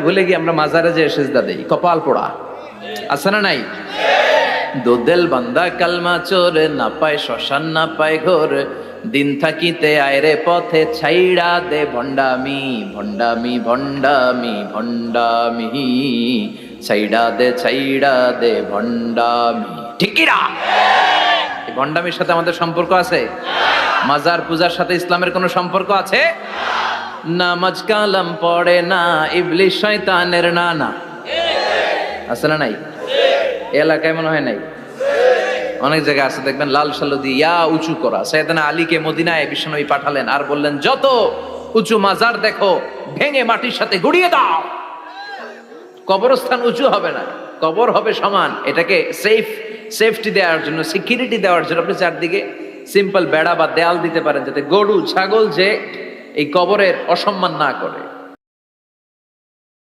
ভুলে গিয়ে আমরা মাজারে যে সেজদা দেই, কপাল পোড়া আছে না নাই? দোদেল বান্দা কালমা চোর, না পায় শ্মশান না পায় ঘোর, দিন থাকিতে আয়রে পথে ছাইড়া দে ভণ্ডামি ভণ্ডামি ভণ্ডামি ভণ্ডামি, ছাইড়া দে ভণ্ডামি। ঠিক কি না? এই ভণ্ডামির সাথে আমাদের সম্পর্ক আছে? মাজার পূজার সাথে ইসলামের কোনো সম্পর্ক আছে? নামাজ কালাম পড়ে না, ইবলিশ শয়তানের নানা। আছে না নাই? এই এলাকায় মনে হয় নাই, অনেক জায়গায় আছে দেখবেন লাল সালু দিয়ে ইয়া উঁচু করা। সাইয়েদনা আলীকে মদিনায় বিশ্বনবী পাঠালেন আর বললেন, যত উঁচু মাজার দেখো ভেঙে মাটির সাথে গুড়িয়ে দাও। কবরস্থান উঁচু হবে না, কবর হবে সমান। এটাকে সেফটি দেওয়ার জন্য, সিকিউরিটি দেওয়ার জন্য আপনি চারদিকে সিম্পল বেড়া বা দেয়াল দিতে পারেন, যাতে গরু ছাগল যে এই কবরের অসম্মান না করে।